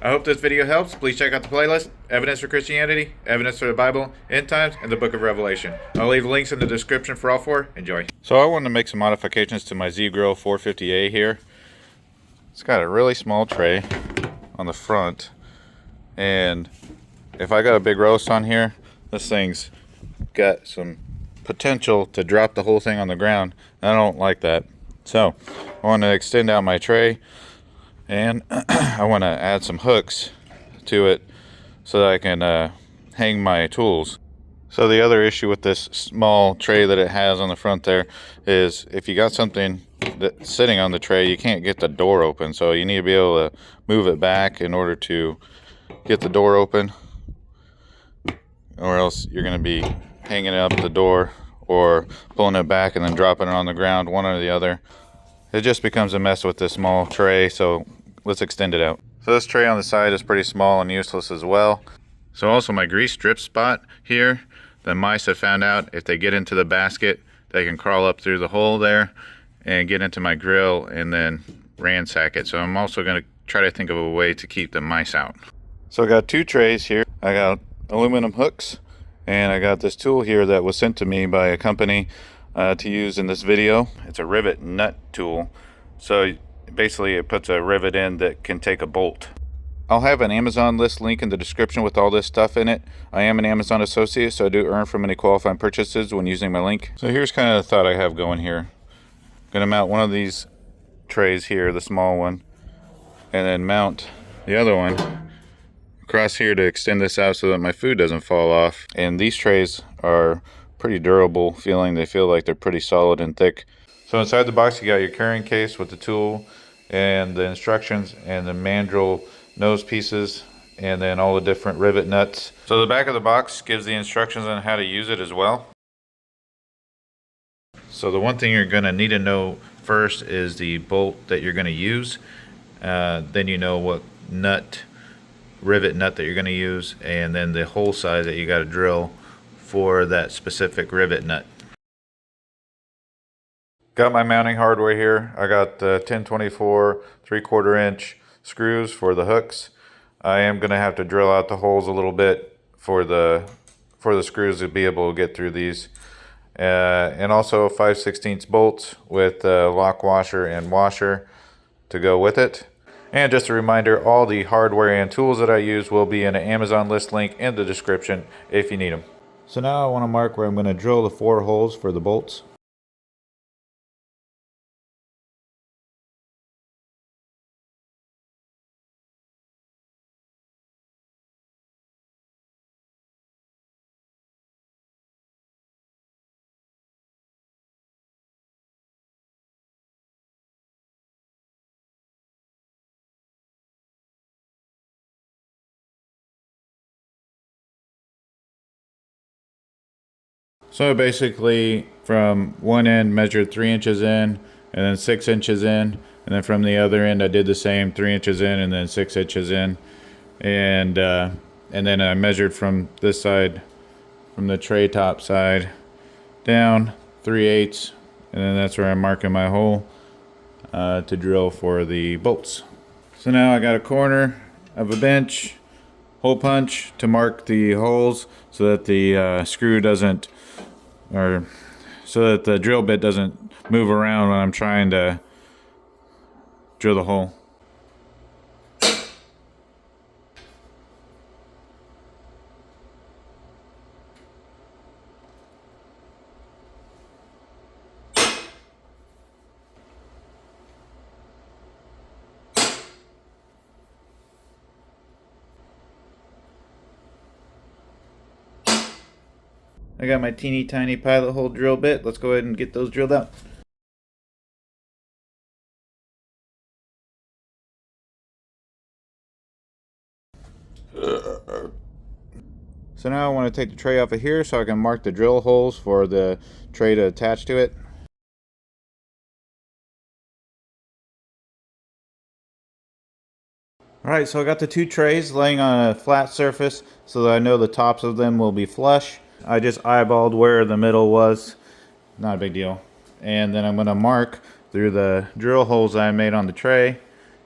I hope this video helps. Please check out the playlist, Evidence for Christianity, Evidence for the Bible, End Times, and the Book of Revelation. I'll leave links in the description for all four. Enjoy. So I wanted to make some modifications to my Z-Grill 450A here. It's got a really small tray on the front, and if I got a big roast on here, this thing's got some potential to drop the whole thing on the ground. I don't like that. So I want to extend out my tray, and I want to add some hooks to it so that I can hang my tools. So the other issue with this small tray that it has on the front there is if you got something that's sitting on the tray, you can't get the door open. So you need to be able to move it back in order to get the door open, or else you're going to be hanging up the door or pulling it back and then dropping it on the ground, one or the other. It just becomes a mess with this small tray, so let's extend it out. So this tray on the side is pretty small and useless as well. So also my grease strip spot here, the mice have found out if they get into the basket, they can crawl up through the hole there and get into my grill and then ransack it. So I'm also going to try to think of a way to keep the mice out. So I got two trays here. I got aluminum hooks, and I got this tool here that was sent to me by a company to use in this video. It's a rivet nut tool. So basically it puts a rivet in that can take a bolt. I'll have an Amazon list link in the description with all this stuff in it. I am an Amazon associate, so I do earn from any qualifying purchases when using my link. So here's kind of the thought I have going here. I'm going to mount one of these trays here, the small one, and then mount the other one across here to extend this out so that my food doesn't fall off. And these trays are pretty durable feeling. They feel like they're pretty solid and thick. So inside the box you got your carrying case with the tool and the instructions and the mandrel nose pieces, and then all the different rivet nuts. So the back of the box gives the instructions on how to use it as well. So the one thing you're going to need to know first is the bolt that you're going to use. Then you know what rivet nut that you're going to use, and then the hole size that you got to drill for that specific rivet nut. Got my mounting hardware here. I got the 1024 3/4 inch screws for the hooks. I am going to have to drill out the holes a little bit for the screws to be able to get through these. And also 5/16 bolts with lock washer and washer to go with it. And just a reminder, all the hardware and tools that I use will be in an Amazon list link in the description if you need them. So now I want to mark where I'm going to drill the 4 holes for the bolts. So basically from one end measured 3 inches in, and then 6 inches in, and then from the other end I did the same, 3 inches in and then 6 inches in, and then I measured from this side, from the tray top side down 3/8, and then that's where I'm marking my hole to drill for the bolts. So now I got a corner of a bench, hole punch to mark the holes so that the screw doesn't, or so that the drill bit doesn't move around when I'm trying to drill the hole. I got my teeny tiny pilot hole drill bit. Let's go ahead and get those drilled out. So now I want to take the tray off of here so I can mark the drill holes for the tray to attach to it. Alright, so I got the 2 trays laying on a flat surface so that I know the tops of them will be flush. I just eyeballed where the middle was. Not a big deal. And then I'm going to mark through the drill holes I made on the tray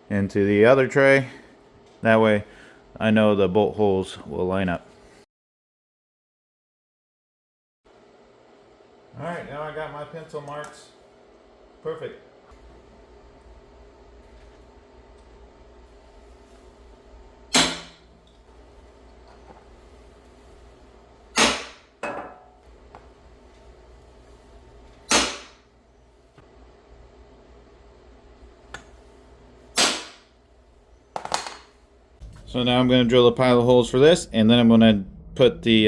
into the other tray. That way I know the bolt holes will line up. Alright, now I got my pencil marks. Perfect. So now I'm going to drill a pile of holes for this, and then I'm going to put the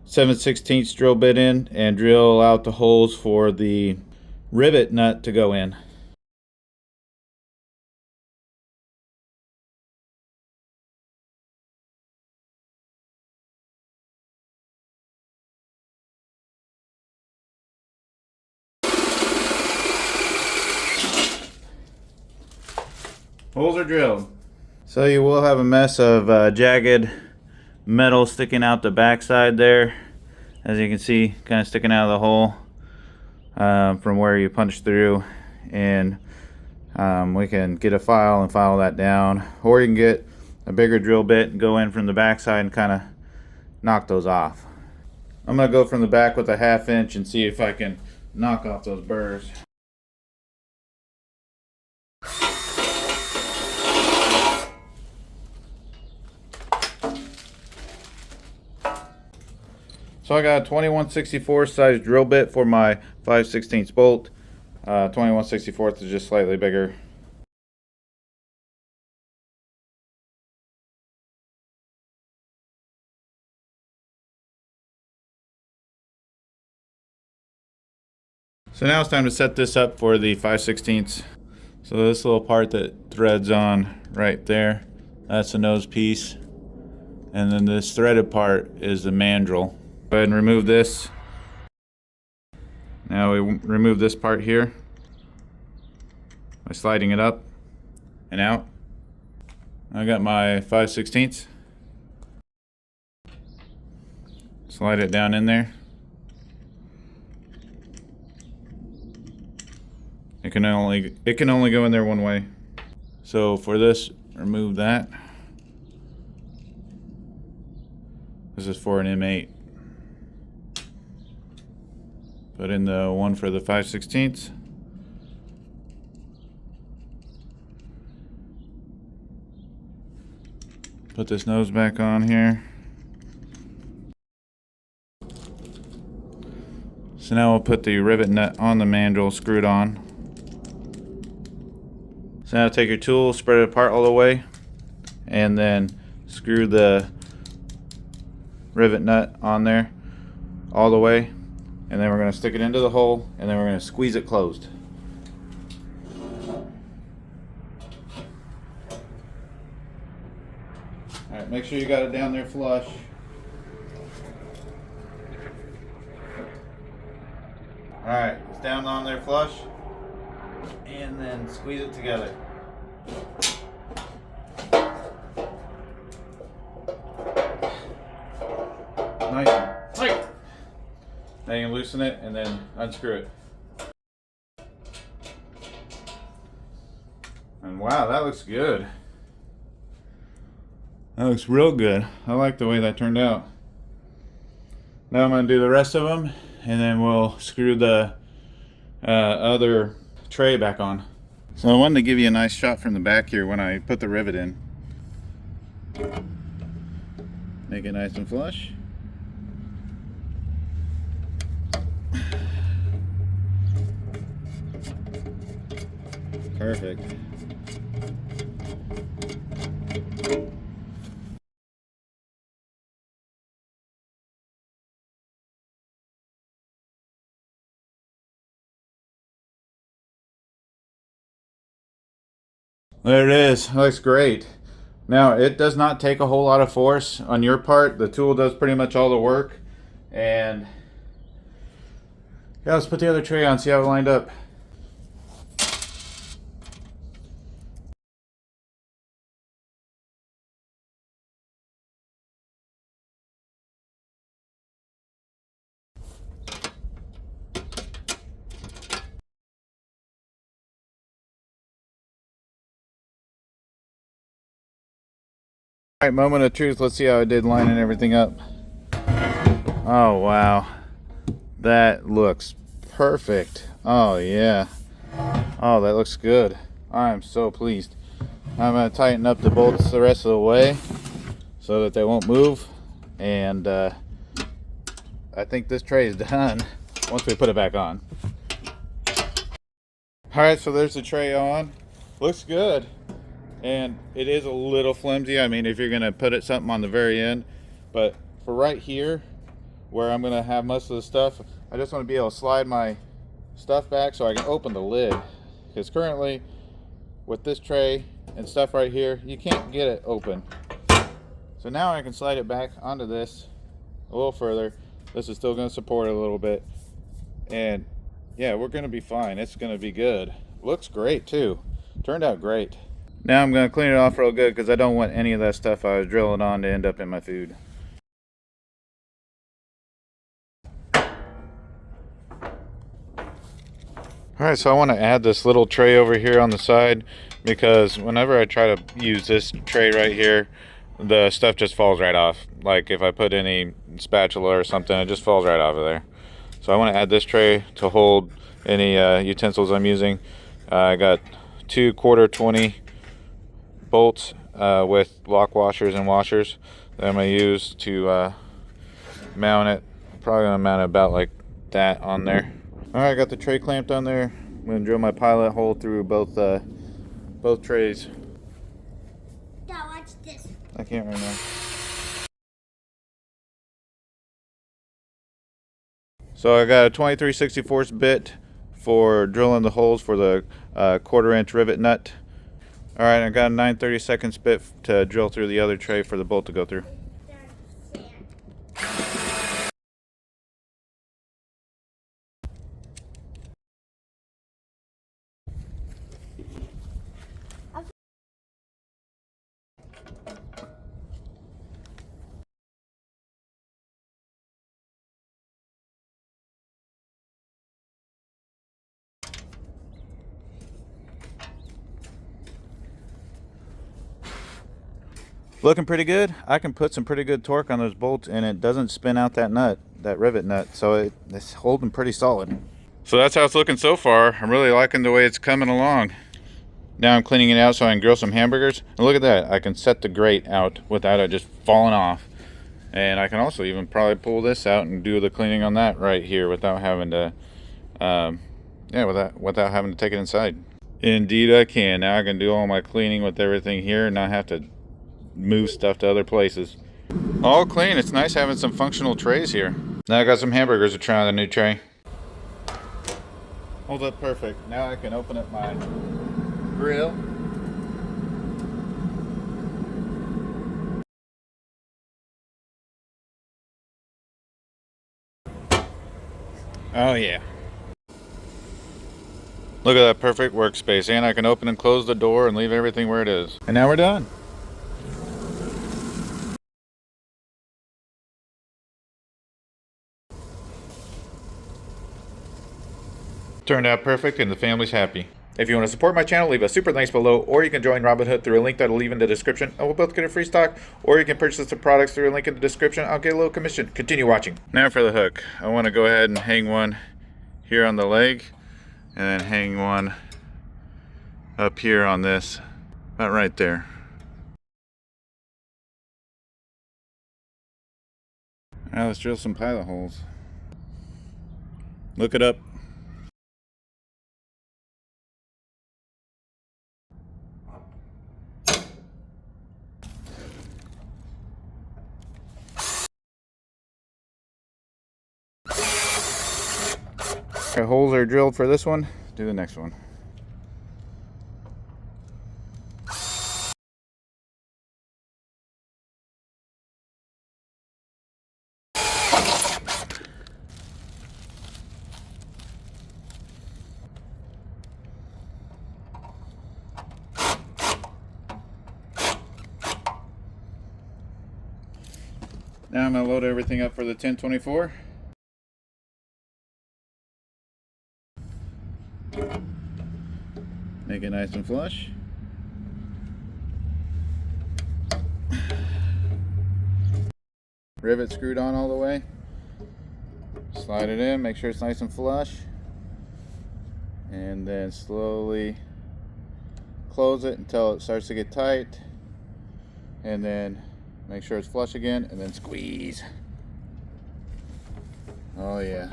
7/16 drill bit in and drill out the holes for the rivet nut to go in. Holes are drilled. So you will have a mess of jagged metal sticking out the backside there, as you can see, kind of sticking out of the hole from where you punch through. And we can get a file and file that down, or you can get a bigger drill bit and go in from the backside and kind of knock those off. I'm going to go from the back with a 1/2 inch and see if I can knock off those burrs. So I got a 21/64 size drill bit for my 5/16 bolt. 21/64 is just slightly bigger. So now it's time to set this up for the 5/16. So this little part that threads on right there, that's the nose piece. And then this threaded part is the mandrel. Go ahead and remove this. Now we remove this part here by sliding it up and out. I got my 5/16. Slide it down in there. It can only go in there one way. So for this, remove that. This is for an M8. Put in the one for the 5/16. Put this nose back on here. So now we'll put the rivet nut on the mandrel screwed on. So now take your tool, spread it apart all the way, and then screw the rivet nut on there all the way. And then we're going to stick it into the hole, and then we're going to squeeze it closed. Alright, make sure you got it down there flush. Alright, it's down on there flush. And then squeeze it together. Nice and tight. Now you can loosen it and then unscrew it. And wow, that looks good. That looks real good. I like the way that turned out. Now I'm going to do the rest of them, and then we'll screw the other tray back on. So I wanted to give you a nice shot from the back here when I put the rivet in. Make it nice and flush. Perfect. There it is. Looks great. Now, it does not take a whole lot of force on your part. The tool does pretty much all the work. And yeah, let's put the other tray on, see how it lined up. Alright, moment of truth. Let's see how I did lining everything up. Oh, wow. That looks perfect. Oh, yeah. Oh, that looks good. I am so pleased. I'm going to tighten up the bolts the rest of the way so that they won't move. And I think this tray is done once we put it back on. Alright, so there's the tray on. Looks good. And it is a little flimsy. I mean, if you're going to put something on the very end. But for right here, where I'm going to have most of the stuff, I just want to be able to slide my stuff back so I can open the lid. Because currently, with this tray and stuff right here, you can't get it open. So now I can slide it back onto this a little further. This is still going to support it a little bit. And yeah, we're going to be fine. It's going to be good. Looks great too. Turned out great. Now I'm going to clean it off real good because I don't want any of that stuff I was drilling on to end up in my food. Alright, so I want to add this little tray over here on the side because whenever I try to use this tray right here, the stuff just falls right off. Like if I put any spatula or something, it just falls right off of there. So I want to add this tray to hold any utensils I'm using. I got 2 1/4-20 bolts with lock washers and washers that I'm going to use to mount it. Probably going to mount it about like that on there. Alright, I got the tray clamped on there. I'm going to drill my pilot hole through both trays. Dad, watch this. I can't right now. So I got a 23/64 bit for drilling the holes for the 1/4-inch rivet nut. Alright, I got a 9/32 bit to drill through the other tray for the bolt to go through. Looking pretty good. I can put some pretty good torque on those bolts and it doesn't spin out that nut, that rivet nut, so it's holding pretty solid. So that's how it's looking so far. I'm really liking the way it's coming along. Now I'm cleaning it out so I can grill some hamburgers. And look at that, I can set the grate out without it just falling off. And I can also even probably pull this out and do the cleaning on that right here without having to, without having to take it inside. Indeed I can. Now I can do all my cleaning with everything here and not have to move stuff to other places. All clean. It's nice having some functional trays here. Now I got some hamburgers to try on the new tray. Hold up, perfect. Now I can open up my grill. Oh yeah. Look at that perfect workspace, and I can open and close the door and leave everything where it is. And now we're done. Turned out perfect and the family's happy. If you want to support my channel, leave a super thanks below, or you can join Robinhood through a link that I'll leave in the description, and we'll both get a free stock, or you can purchase the products through a link in the description. I'll get a little commission. Continue watching. Now for the hook. I want to go ahead and hang one here on the leg, and then hang one up here on this, about right there. Now let's drill some pilot holes. Look it up. Okay, holes are drilled for this one. Do the next one. Now I'm going to load everything up for the 1024. Make it nice and flush. rivet screwed on all the way. Slide it in, make sure it's nice and flush, and then slowly close it until it starts to get tight, and then make sure it's flush again, and then squeeze. Oh yeah,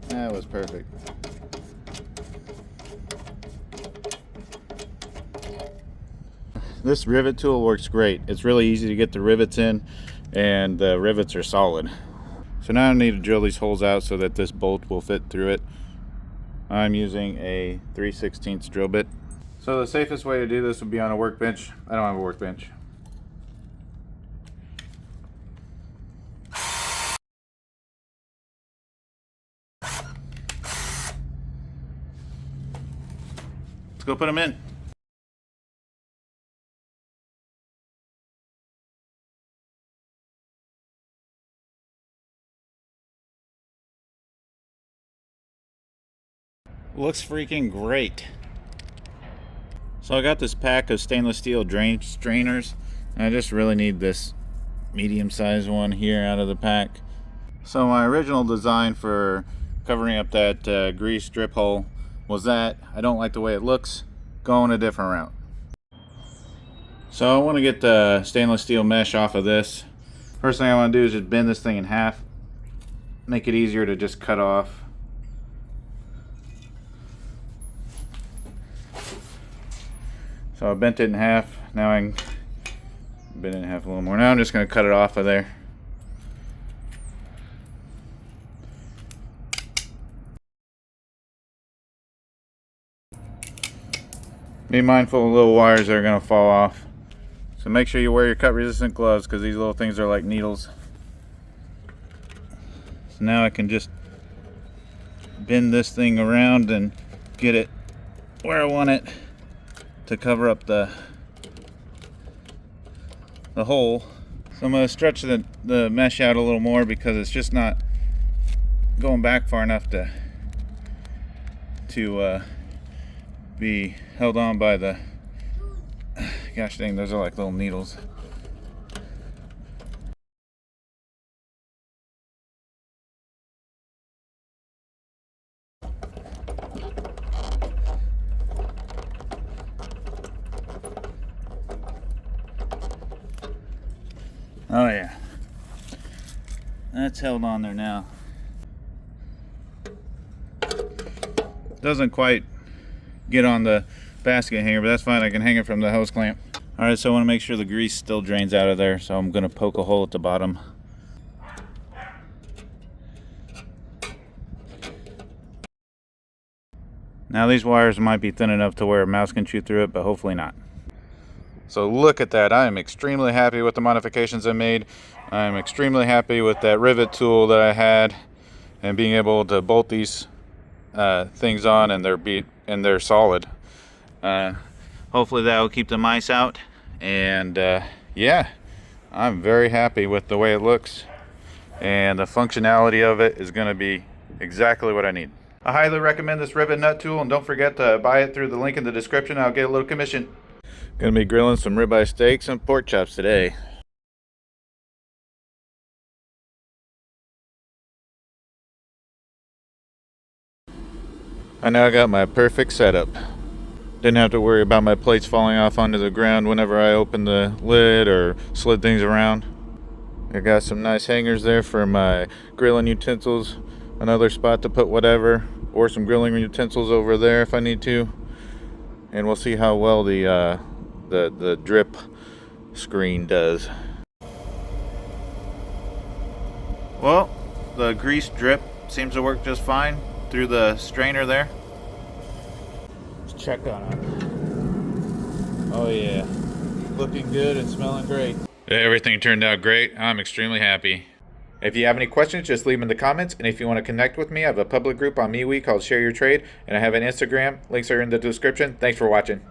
that was perfect. This rivet tool works great. It's really easy to get the rivets in, and the rivets are solid. So now I need to drill these holes out so that this bolt will fit through it. I'm using a 3/16 drill bit. So the safest way to do this would be on a workbench. I don't have a workbench. Let's go put them in. Looks freaking great. So I got this pack of stainless steel drain strainers, and I just really need this medium-sized one here out of the pack. So my original design for covering up that grease drip hole was that I don't like the way it looks, going a different route. So I want to get the stainless steel mesh off of this. First thing I want to do is just bend this thing in half, make it easier to just cut off. So I bent it in half. Now I can bend it in half a little more. Now I'm just going to cut it off of there. Be mindful of little wires that are going to fall off. So make sure you wear your cut resistant gloves, because these little things are like needles. So now I can just bend this thing around and get it where I want it to cover up the hole. So I'm going to stretch the mesh out a little more, because it's just not going back far enough to be held on by the, gosh dang, those are like little needles. Oh yeah, that's held on there now. Doesn't quite get on the basket hanger, but that's fine. I can hang it from the hose clamp. All right, so I want to make sure the grease still drains out of there, so I'm going to poke a hole at the bottom. Now these wires might be thin enough to where a mouse can chew through it, but hopefully not. So look at that. I am extremely happy with the modifications I made. I'm extremely happy with that rivet tool that I had, and being able to bolt these things on, and they're solid. Hopefully that will keep the mice out. And yeah, I'm very happy with the way it looks, and the functionality of it is going to be exactly what I need. I highly recommend this rivet nut tool, and don't forget to buy it through the link in the description. I'll get a little commission. Gonna be grilling some ribeye steaks and pork chops today. I now got my perfect setup. Didn't have to worry about my plates falling off onto the ground whenever I opened the lid or slid things around. I got some nice hangers there for my grilling utensils, another spot to put whatever, or some grilling utensils over there if I need to. And we'll see how well the drip screen does. Well, the grease drip seems to work just fine through the strainer there. Let's check on it. Oh yeah, looking good and smelling great. Everything turned out great. I'm extremely happy. If you have any questions, just leave them in the comments. And if you want to connect with me, I have a public group on MeWe called Share Your Trade, and I have an Instagram. Links are in the description. Thanks for watching.